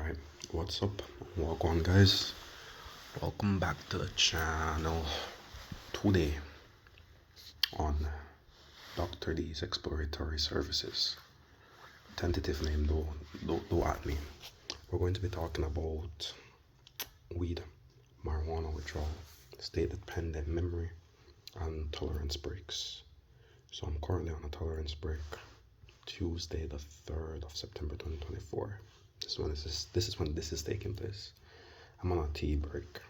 Alright, what's up? Welcome guys. Welcome back to the channel. Today on Dr. D's Exploratory Services. Tentative name don't at me. We're going to be talking about weed, marijuana withdrawal, state dependent memory, and tolerance breaks. So I'm currently on a tolerance break. Tuesday the 3rd of September 2024. This is when this is taking place. I'm on a tea break.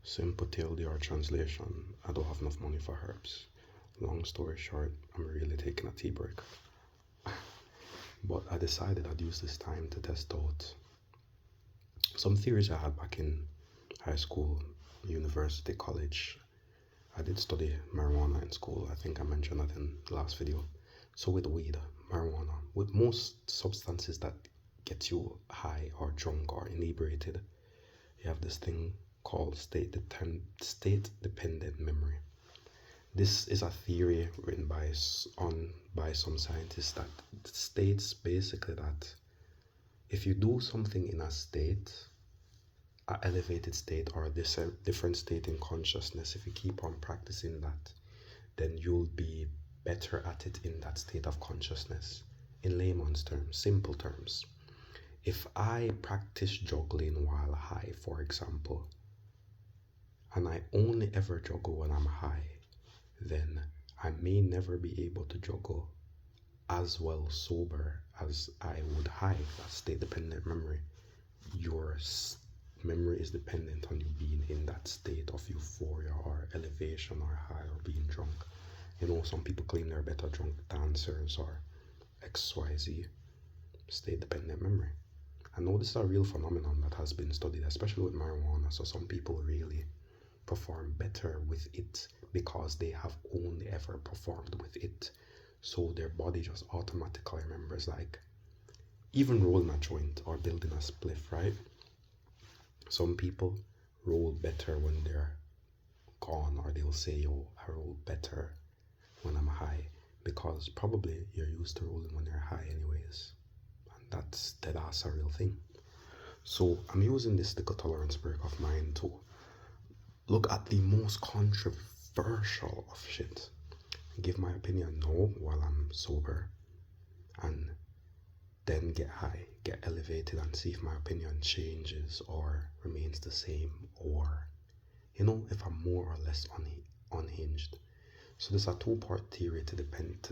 Simple TLDR translation. I don't have enough money for herbs. Long story short, I'm really taking a tea break. But I decided I'd use this time to test out some theories I had back in high school, university, college. I did study marijuana in school. I think I mentioned that in the last video. So with weed, marijuana, with most substances that get you high or drunk or inebriated, you have this thing called state-dependent memory. This is a theory written by some scientists that states basically that if you do something in a state, an elevated state or a different state in consciousness, if you keep on practicing that, then you'll be better at it in that state of consciousness. In layman's terms, simple terms. If I practice juggling while high, for example, and I only ever juggle when I'm high, then I may never be able to juggle as well sober as I would high. That's state-dependent memory. Your memory is dependent on you being in that state of euphoria or elevation or high or being drunk. You know, some people claim they're better drunk dancers or XYZ. State-dependent memory. I know this is a real phenomenon that has been studied, especially with marijuana. So some people really perform better with it because they have only ever performed with it. So their body just automatically remembers, like even rolling a joint or building a spliff, right? Some people roll better when they're gone, or they'll say, yo, I roll better when I'm high, because probably you're used to rolling when you're high anyways. That's a real thing. So I'm using this little tolerance break of mine to look at the most controversial of shit, give my opinion now while I'm sober, and then get high, get elevated, and see if my opinion changes or remains the same, or if I'm more or less unhinged. So there's a two-part theory to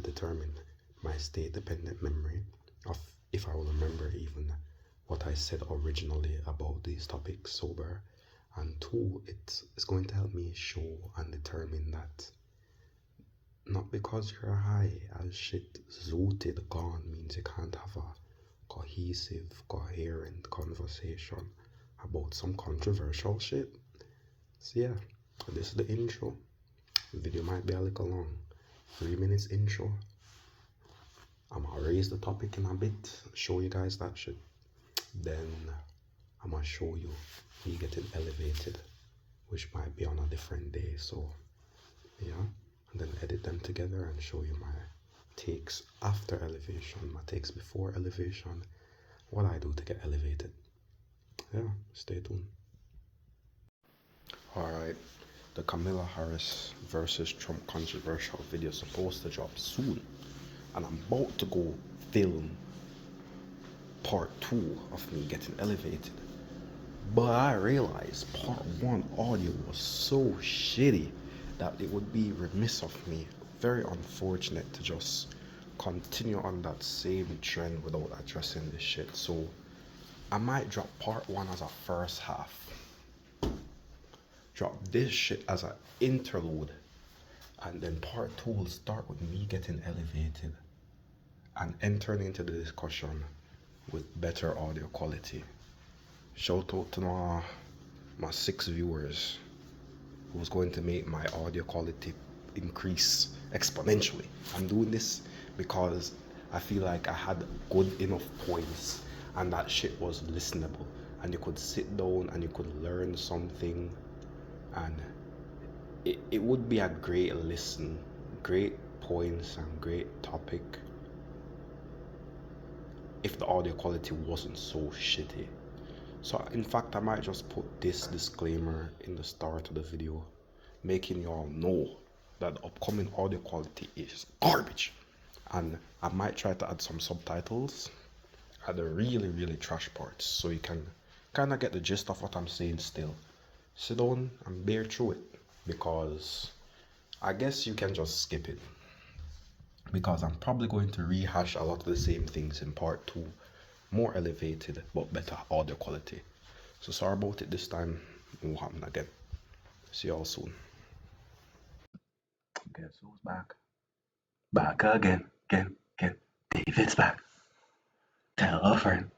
determine my state-dependent memory of if I will remember even what I said originally about these topics sober. And two, it's going to help me show and determine that not because you're high as shit zooted gone means you can't have a cohesive, coherent conversation about some controversial shit. So yeah, this is the intro. The video might be a little long. 3 minutes intro. I'm gonna raise the topic in a bit, show you guys that shit. Then I'm gonna show you me getting elevated, which might be on a different day. So yeah, and then edit them together and show you my takes after elevation, my takes before elevation, what I do to get elevated. Yeah, stay tuned. Alright, the Kamala Harris versus Trump controversial video is supposed to drop soon, and I'm about to go film part 2 of me getting elevated. But I realized part 1 audio was so shitty that it would be remiss of me, very unfortunate, to just continue on that same trend without addressing this shit. So I might drop part 1 as a first half, drop this shit as an interlude, and then part 2 will start with me getting elevated and entering into the discussion with better audio quality. Shout out to my 6 viewers who's going to make my audio quality increase exponentially. I'm doing this because I feel like I had good enough points and that shit was listenable, and you could sit down and you could learn something, and it would be a great listen, great points and great topic. if the audio quality wasn't so shitty. So in fact, I might just put this disclaimer in the start of the video, making you all know that the upcoming audio quality is garbage. And I might try to add some subtitles at the really trash parts so you can kind of get the gist of what I'm saying still. Sit down and bear through it, because I guess you can just skip it, because I'm probably going to rehash a lot of the same things in part 2, more elevated but better audio quality. So sorry about it this time, it won't happen again. See y'all soon. Guess who's back? Back again. David's back. Tell a friend.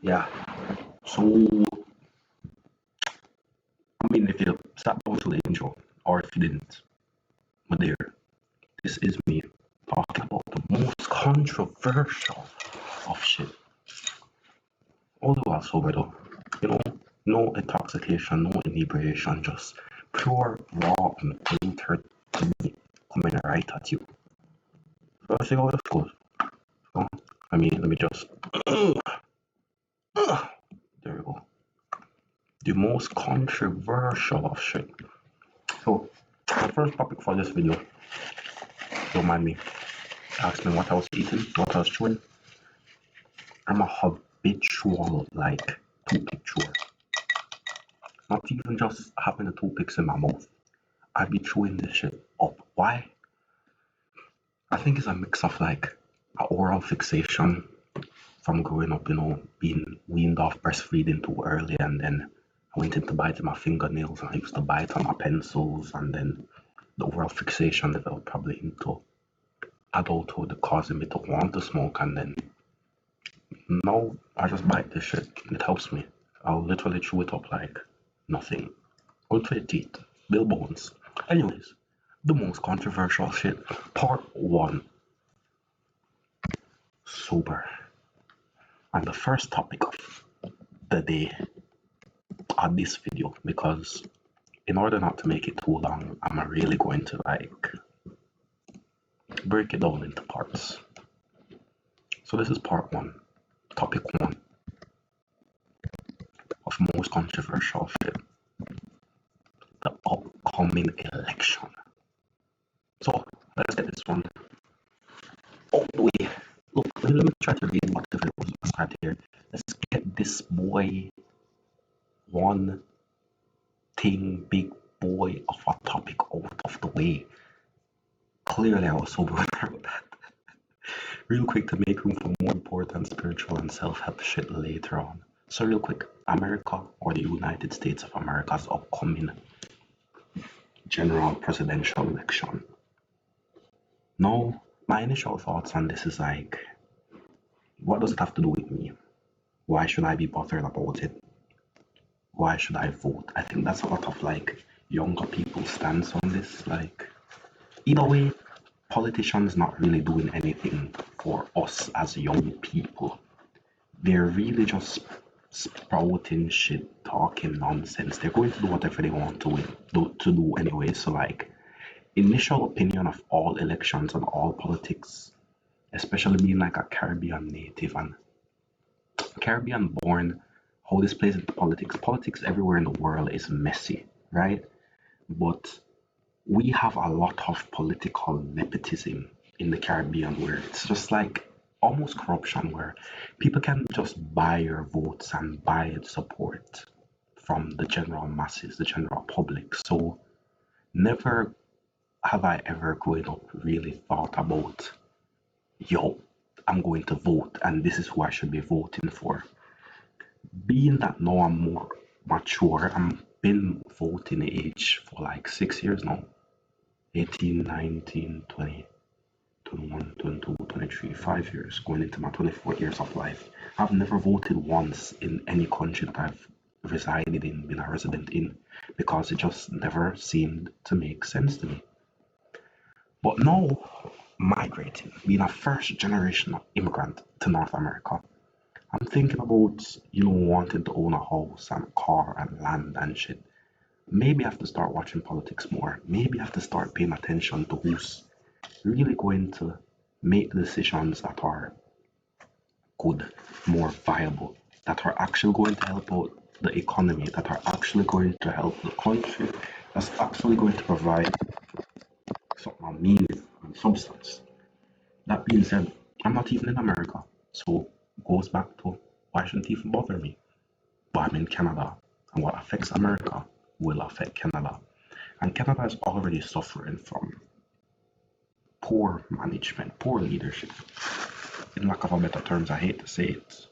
Yeah. So, I mean, if you sat down to the intro, or if you didn't, but there, this is me talking about the most controversial of shit. All the while sober though. You know, no intoxication, no inebriation, just pure, raw, unfiltered coming right at you. So let's see how this goes. So, let me just. There we go. The most controversial of shit. So, the first topic for this video, don't mind me, ask me what I was eating, what I was chewing. I'm a habitual, like, toothpick chewer. Not even just having the toothpicks in my mouth. I be chewing this shit up. Why? I think it's a mix of, like, a oral fixation from growing up, you know, being weaned off breastfeeding too early, and then I went into biting my fingernails, and I used to bite on my pencils, and then the oral fixation developed probably into adulthood, causing me to want to smoke, and then now I just bite this shit. It helps me. I'll literally chew it up like nothing. Good for your teeth, bill bones. Anyways, the most controversial shit, part 1, sober. And the first topic of the day on this video, because in order not to make it too long, I'm really going to like break it down into parts. So this is part 1, topic 1 of most controversial shit, the upcoming election. So let's get this one all the way. Look, let me try to read what the video was described here. Let's get this boy one thing, big boy of a topic out of the way. Clearly, I was sober about that. Real quick to make room for more important spiritual and self-help shit later on. So real quick, America, or the United States of America's upcoming general presidential election. Now, my initial thoughts on this is like, what does it have to do with me? Why should I be bothered about it? Why should I vote? I think that's a lot of like younger people's stance on this. Like, either way, politicians not really doing anything for us as young people. They're really just sprouting shit, talking nonsense. They're going to do whatever they want to do anyway. So like, initial opinion of all elections and all politics, especially being like a Caribbean native and Caribbean born, how this plays into politics. Politics everywhere in the world is messy, right? But we have a lot of political nepotism in the Caribbean where it's just like almost corruption, where people can just buy your votes and buy support from the general masses, the general public. So never have I ever growing up really thought about, yo, I'm going to vote and this is who I should be voting for. Being that now I'm more mature, I'm been voting age for like 6 years now. 18, 19, 20, 21, 22, 23, 5 years, going into my 24 years of life. I've never voted once in any country that I've resided in, been a resident in, because it just never seemed to make sense to me. But now, migrating, being a first generation immigrant to North America, I'm thinking about, wanting to own a house and a car and land and shit. Maybe I have to start watching politics more. Maybe I have to start paying attention to who's really going to make the decisions that are good, more viable, that are actually going to help out the economy, that are actually going to help the country, that's actually going to provide something of meaning and substance. That being said, I'm not even in America, so it goes back to why shouldn't it even bother me? But I'm in Canada, and what affects America will affect Canada. And Canada is already suffering from poor management, poor leadership. In lack of a better terms, I hate to say it.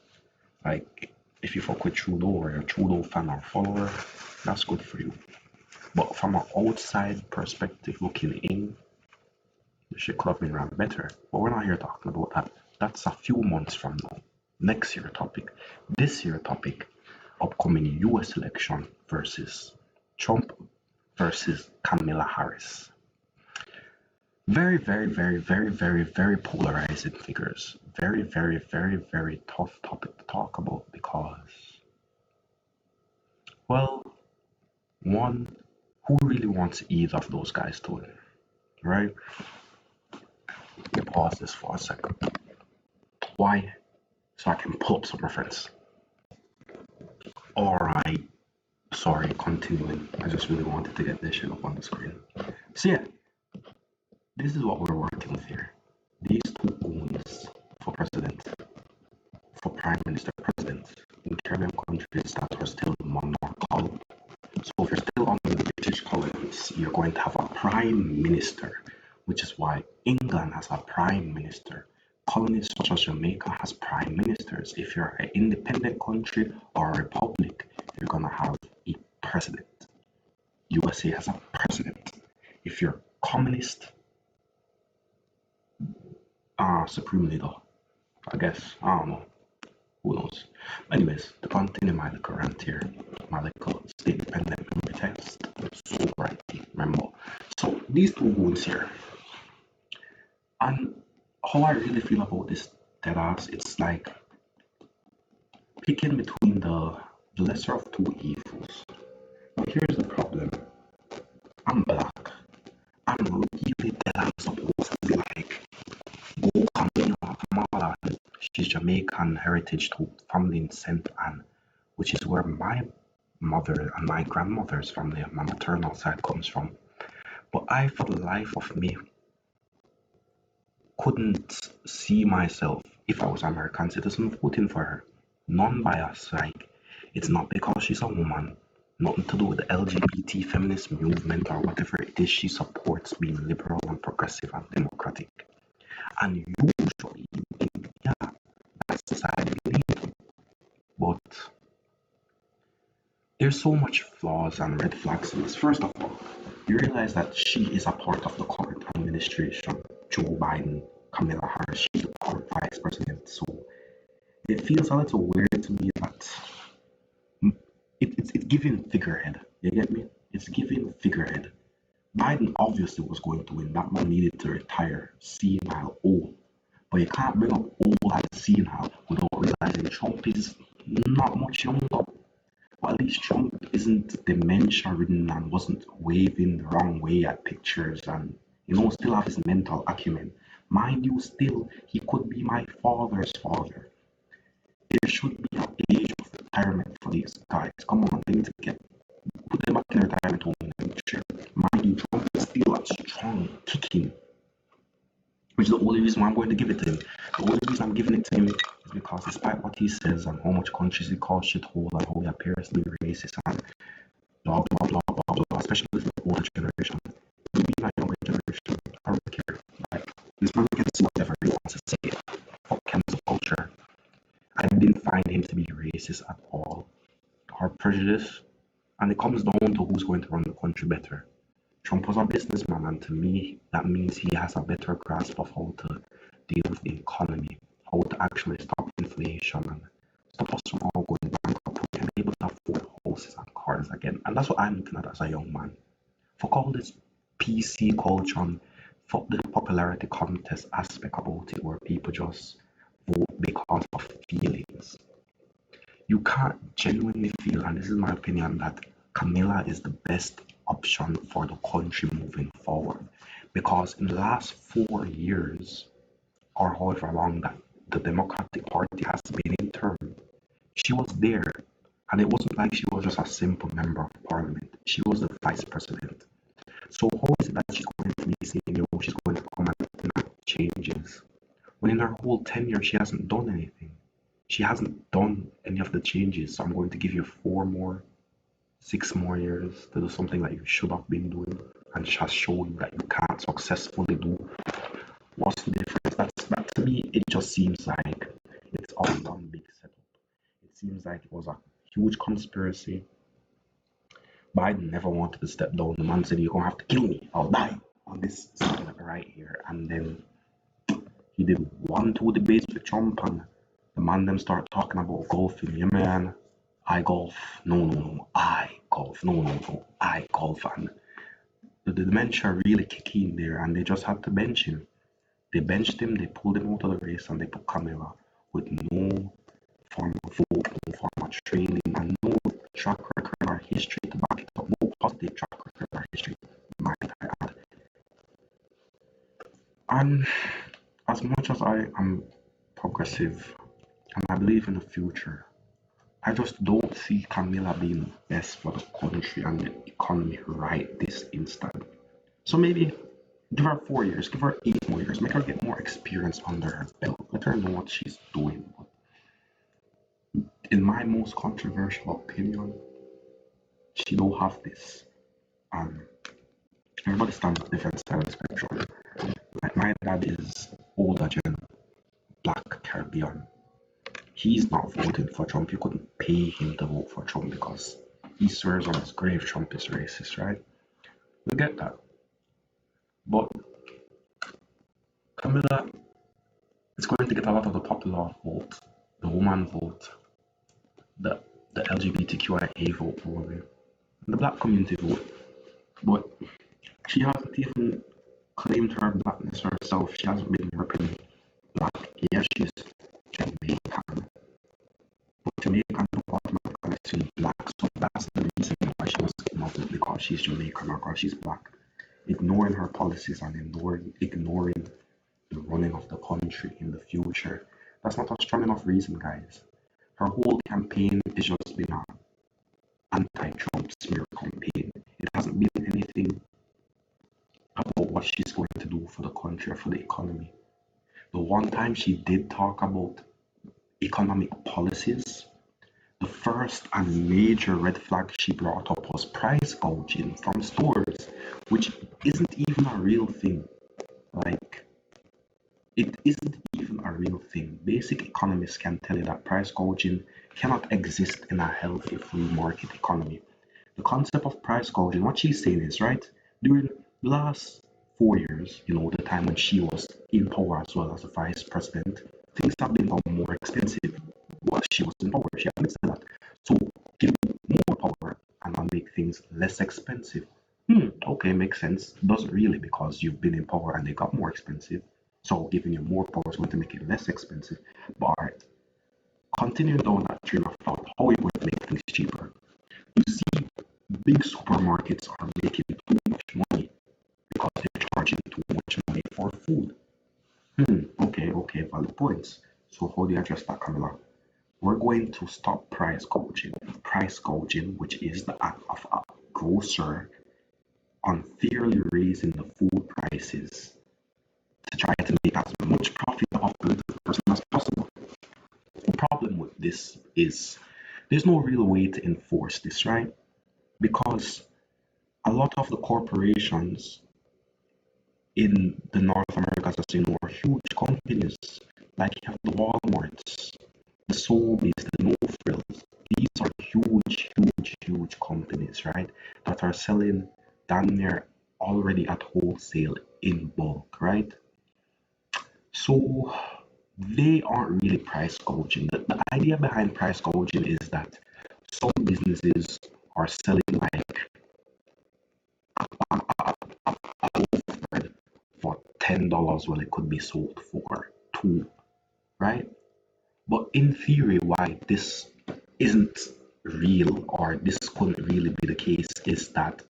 Like, if you fuck with Trudeau or you're a Trudeau fan or follower, that's good for you. But from an outside perspective looking in, the shit could have been run better. But we're not here talking about that. That's a few months from now. Next year topic. This year topic, upcoming US election versus Trump versus Kamala Harris. Very, very, very, very, very, very polarizing figures. Very, very, very, very tough topic to talk about because, well, one, who really wants either of those guys to win, right? Let me pause this for a second. Why? So I can pull up some reference. Alright, sorry, continuing. I just really wanted to get this shit up on the screen. So yeah, this is what we're working with here. These two goons for president, for prime minister, president in Caribbean countries that are still monarchical. So if you're still under the British colonies, you're going to have a prime minister, which is why England has a prime minister. Colonies such as Jamaica has prime ministers. If you're an independent country or a republic, you're gonna have a president. USA has a president. If you're communist, supreme leader, I guess. I don't know. Who knows? Anyways, to continue my little rant here, my little state dependent memory test, so ranty, remember. So these two goons here, and how I really feel about this dead ass, it's like picking between the lesser of two evils. But here's the problem. I'm black. I'm really dead ass supposed to be like, go Kamala. She's Jamaican heritage to family in St. Anne, which is where my mother and my grandmother's family, my maternal side, comes from. But I, for the life of me, couldn't see myself, if I was American citizen, voting for her. Non-bias, like, it's not because she's a woman, nothing to do with the LGBT feminist movement or whatever it is she supports, being liberal and progressive and democratic. And usually you think, yeah, that's the side you need. But there's so much flaws and red flags in this. First of all, you realize that she is a part of the current administration. Joe Biden, Kamala Harris, she's the current vice president. So it feels a little weird to me that it's giving figurehead. You get me? It's giving figurehead. Biden obviously was going to win. That man needed to retire senile old. But you can't bring up old and senile without realizing Trump is not much younger. Well, at least Trump isn't dementia ridden and wasn't waving the wrong way at pictures and, still have his mental acumen. Mind you, still, he could be my father's father. There should be an age of retirement for these guys. Come on, they need to put them back in retirement home in the future. Mind you, Trump is still a strong, kicking, which is the only reason why I'm going to give it to him. The only reason I'm giving it to him is because despite what he says and how much countries he calls shithole and how he appears to be racist and blah blah blah blah blah, especially with the older generation. To be like younger generation, I don't care. Like this man can say whatever he wants to say. Fuck cancel culture. I didn't find him to be racist at all or prejudiced. And it comes down to who's going to run the country better. Trump was a businessman, and to me, that means he has a better grasp of how to deal with the economy, how to actually stop inflation and stop us from all going bankrupt. We can be able to afford houses and cars again. And that's what I'm looking at as a young man. Fuck all this PC culture and fuck the popularity contest aspect about it where people just vote because of feelings. You can't genuinely feel, and this is my opinion, that Camilla is the best option for the country moving forward. Because in the last 4 years, or however long that the Democratic Party has been in term. She was there, and it wasn't like she was just a simple member of parliament. She was the vice president. So how is it that she's going to be saying, she's going to come and enact changes when in her whole tenure she hasn't done anything? She hasn't done any of the changes. So I'm going to give you 6 more years to do something that you should have been doing and has shown that you can't successfully do. What's the difference? That to me, it just seems like it's all one big setup. It seems like it was a huge conspiracy. Biden never wanted to step down. The man said, "You're gonna have to kill me. I'll die on this side right here." And then he did 1-2 debates with Trump, and the man them start talking about golfing. Yeah, man, I golf. No, no, no, I golf. No, no, no, I golf. And the dementia really kicked in there, and they just had to bench him. They benched him, they pulled him out of the race, and they put Camilla with no form of vote, no form of training, and no track record or history to back it up. No positive track record or history, might I add. And as much as I am progressive and I believe in the future, I just don't see Camilla being best for the country and the economy right this instant. So maybe give her 4 years, give her 8 more years, make her get more experience under her belt, let her know what she's doing. But in my most controversial opinion, she don't have this. Everybody stands on different side of the spectrum. Like my dad is older gen, black Caribbean. He's not voting for Trump. You couldn't pay him to vote for Trump because he swears on his grave Trump is racist, right? We get that. But Camilla is going to get a lot of the popular vote, the woman vote, the LGBTQIA vote probably, and the black community vote. But she hasn't even claimed her blackness herself. She hasn't been repping black. Yes, she's Jamaican, but Jamaican don't automatically assume black. So that's the reason why she was getting up because she's Jamaican or because she's black. Ignoring her policies and ignoring the running of the country in the future. That's not a strong enough reason, guys. Her whole campaign has just been an anti-Trump smear campaign. It hasn't been anything about what she's going to do for the country or for the economy. The one time she did talk about economic policies, the first and major red flag she brought up was price gouging from stores, which isn't even a real thing. Like, it isn't even a real thing. Basic economists can tell you that price gouging cannot exist in a healthy free market economy. The concept of price gouging, what she's saying is, right, during the last 4 years, the time when she was in power as well as the vice president, things have been more expensive while she was in power. She admits to that. So give more power and I'll make things less expensive. Okay, makes sense. Doesn't really because you've been in power and they got more expensive. So giving you more power is going to make it less expensive. But alright, continuing down that train of thought, how are you going to make things cheaper? You see, big supermarkets are making too much money because they're charging too much money for food. Okay, valid points. So how do you address that, Camilla? We're going to stop price gouging. Price gouging, which is the act of a grocer unfairly raising the food prices to try to make as much profit off the little person as possible. The problem with this is there's no real way to enforce this, right? Because a lot of the corporations in the North Americas, as you know, are huge companies. Like you have the Walmarts, the Sobeys, the No Frills. These are huge companies, right? That are selling damn near already at wholesale in bulk, right? So they aren't really price gouging. The idea behind price gouging is that some businesses are selling like a loaf of bread for $10 when it could be sold for two, right? But in theory, why this isn't real or this couldn't really be the case is that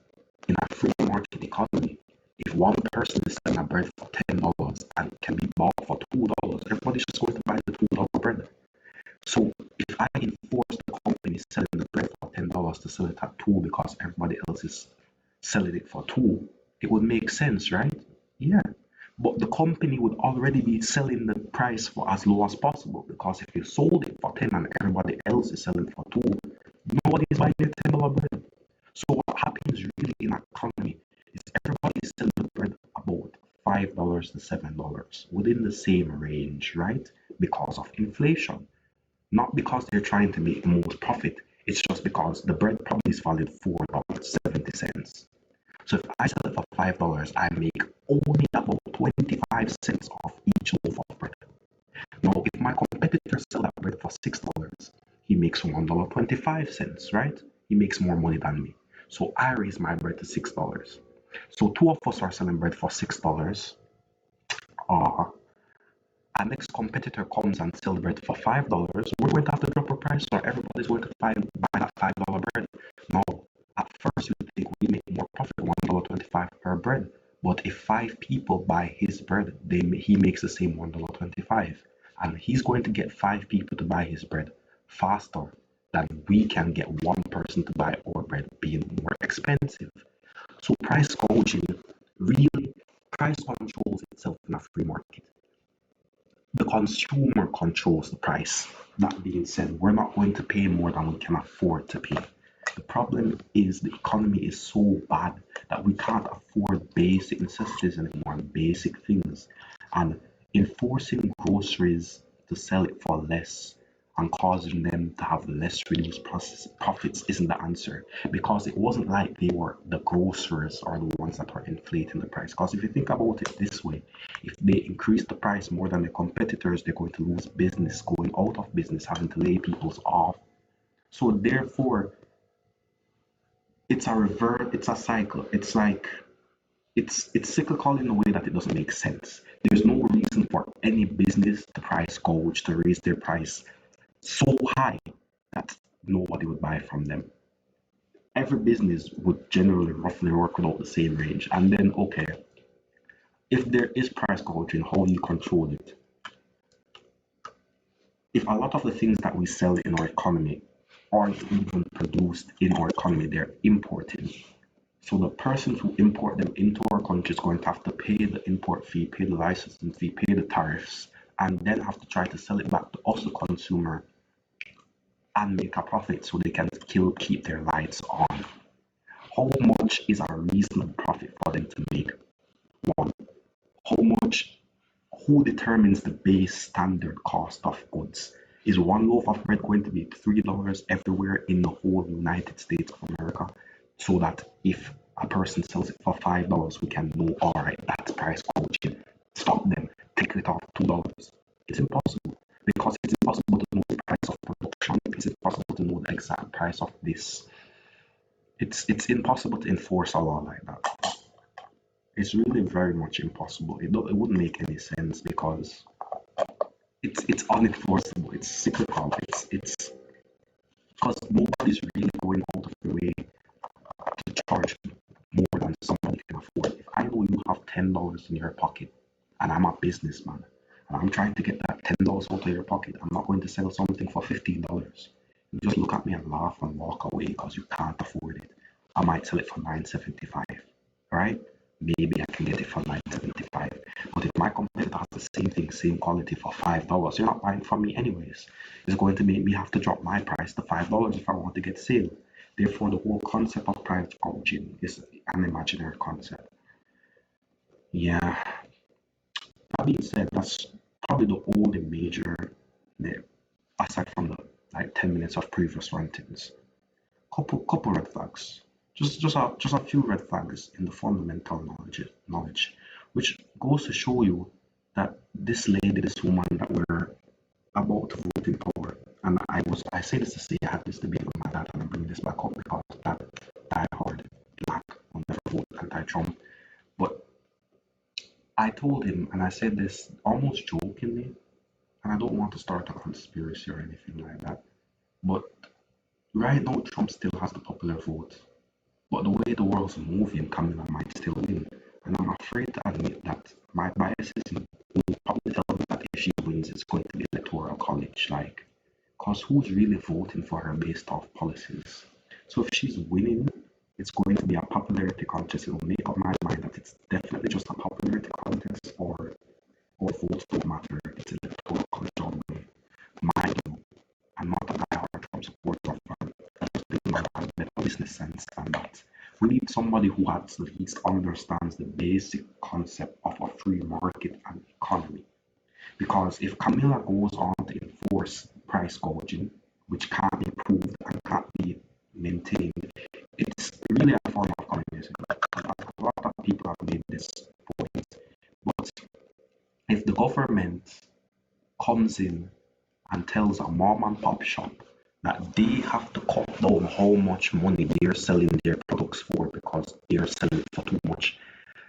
in a free market economy, If one person is selling a bread for $10 and can be bought for $2, everybody's just going to buy the $2 bread. So if I enforce the company selling the bread for $10 to sell it at 2 because everybody else is selling it for 2, it would make sense, right? Yeah. But the company would already be selling the price for as low as possible, because if you sold it for 10 and everybody else is selling for 2, nobody's buying your $10 bread. So what happens really in our economy is everybody is selling the bread about $5 to $7 within the same range, right? Because of inflation. Not because they're trying to make the most profit. It's just because the bread probably is valued $4.70. So if I sell it for $5, I make only about 25 cents off each loaf of bread. Now, if my competitor sells that bread for $6, he makes $1.25, right? He makes more money than me. So I raise my bread to $6. So two of us are selling bread for $6. Uh, our next competitor comes and sells bread for $5. We're going to have to drop our price, so everybody's going to buy that $5 bread. Now, at first you think we make more profit, $1.25 per bread. But if 5 people buy his bread, he makes the same $1.25. And he's going to get 5 people to buy his bread faster than we can get one person to buy our bread being more expensive. So price gouging, really, price controls itself in a free market. The consumer controls the price. That being said, we're not going to pay more than we can afford to pay. The problem is the economy is so bad that we can't afford basic necessities anymore and basic things. And enforcing groceries to sell it for less and causing them to have less reduced profits isn't the answer, because it wasn't like they were the grocers or the ones that were inflating the price. Because if you think about it this way, if they increase the price more than the competitors, they're going to lose business, going out of business, having to lay people off. So therefore, it's a cycle. It's like it's cyclical in a way that it doesn't make sense. There's no reason for any business to price gouge, to raise their price so high that nobody would buy from them. Every business would generally roughly work without the same range. And then, okay, if there is price gouging, how do you control it? If a lot of the things that we sell in our economy aren't even produced in our economy, they're imported. So the persons who import them into our country is going to have to pay the import fee, pay the licensing fee, pay the tariffs, and then have to try to sell it back to us, the consumer, and make a profit so they can still keep their lights on. How much is a reasonable profit for them to make? One, how much, who determines the base standard cost of goods? Is one loaf of bread going to be $3 everywhere in the whole United States of America? So that if a person sells it for $5, we can know, all right, that's price gouging. Stop them, take it off $2. It's impossible, because it's impossible to know the price of production. It's impossible to know the exact price of this. It's impossible to enforce a law like that. It's really very much impossible. It wouldn't make any sense, because it's unenforceable. It's cyclical. It's because nobody's really going out of the way to charge more than somebody can afford. If I know you have $10 in your pocket and I'm a businessman and I'm trying to get that $10 out of your pocket, I'm not going to sell something for $15. You just look at me and laugh and walk away because you can't afford it. I might sell it for $9.75, right? Maybe I can get it for $9.75. But if my competitor has the same thing, same quality for $5, you're not buying from me anyways. It's going to make me have to drop my price to $5 if I want to get sale. Therefore, the whole concept of price gouging is an imaginary concept. Yeah, that being said, that's probably the only major, aside from the like 10 minutes of previous rantings. Couple red flags. Just a few red flags in the fundamental knowledge, which goes to show you that this lady, this woman that we're about to vote in power, and I say this to say I had this debate with my dad, and I bring this back up because that died hard black will never vote anti-Trump. But I told him, and I said this almost jokingly, and I don't want to start a conspiracy or anything like that, but right now Trump still has the popular vote. But the way the world's moving, Kamala might still win. And I'm afraid to admit that my biases will probably tell me that if she wins, it's going to be electoral college, like, because who's really voting for her based off policies? So if she's winning, it's going to be a popularity contest. It will make up my mind that it's definitely just a popularity contest, or votes don't matter. It's electoral college all the way. Mind you, I'm not a diehard Trump supporter of her. I just think that has better business sense than that. We need somebody who at least understands the basic concept of a free market and economy. Because if Camilla goes on to enforce price gouging, which can't be proved and can't be maintained, it's really a form of communism. A lot of people have made this point. But if the government comes in and tells a mom and pop shop that they have to cut down how much money they're selling their products for because they're selling it for too much,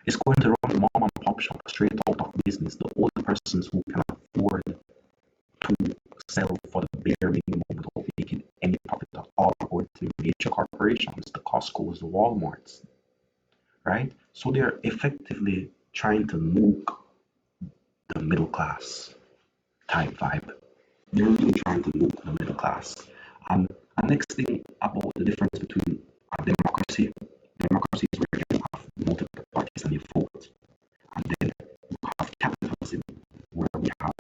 it's going to run the mom and pop shop straight out of business. The only persons who can afford to sell for the bare minimum without making any profit at all are going to major corporations, the Costco's, the Walmarts, right? So they're effectively trying to nuke the middle class type vibe. They're really trying to nuke the middle class. And the next thing about the difference between a democracy is where you have multiple parties and you vote. And then you have capitalism, where we have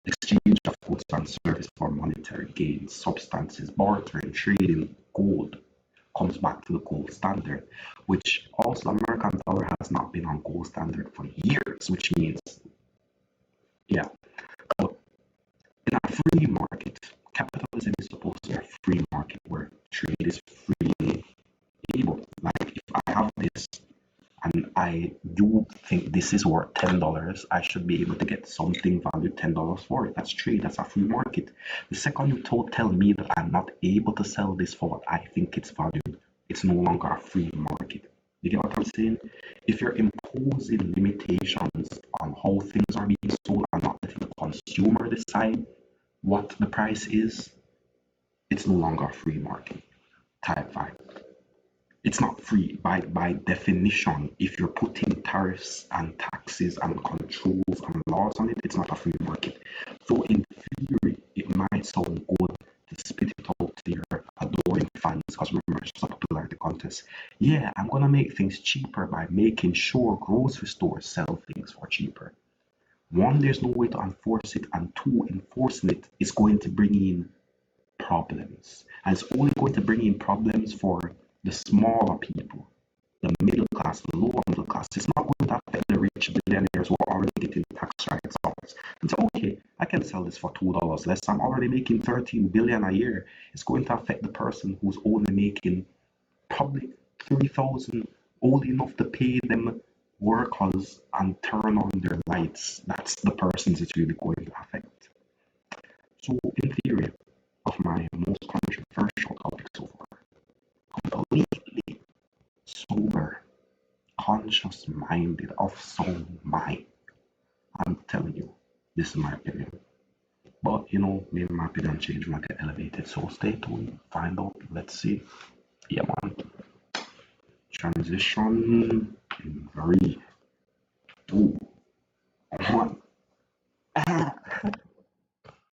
exchange of goods and service for monetary gains, substances, bartering, trading, gold comes back to the gold standard, which also American dollar has not been on gold standard for years, which means, yeah, but in a free market, capitalism is supposed to be a free market where trade is freely able. Like if I have this and you think this is worth $10, I should be able to get something valued $10 for it. That's trade, that's a free market. The second you tell me that I'm not able to sell this for what I think it's valued, it's no longer a free market. You get what I'm saying? If you're imposing limitations on how things are being sold and not letting the consumer decide what the price is, it's no longer a free market type vibe. It's not free by definition. If you're putting tariffs and taxes and controls and laws on it, it's not a free market. So in theory, it might sound good to spit it out to your adoring fans, because remember, it's just a popularity contest. Yeah, I'm gonna make things cheaper by making sure grocery stores sell things for cheaper. One, there's no way to enforce it, and two, enforcing it is going to bring in problems. And it's only going to bring in problems for the smaller people, the middle class, the lower middle class. It's not going to affect the rich billionaires who are already getting tax write offs. And so, okay, I can sell this for $2 less. I'm already making 13 billion a year. It's going to affect the person who's only making probably 3,000, old enough to pay them workers and turn on their lights. That's the persons it's really going to affect. So, in theory, of my most controversial topic so far, completely sober, conscious minded, of sound mind. I'm telling you, this is my opinion. But you know, maybe my opinion change when I get elevated. So stay tuned, find out, let's see. Yeah, man. Transition in 3, 2, 1.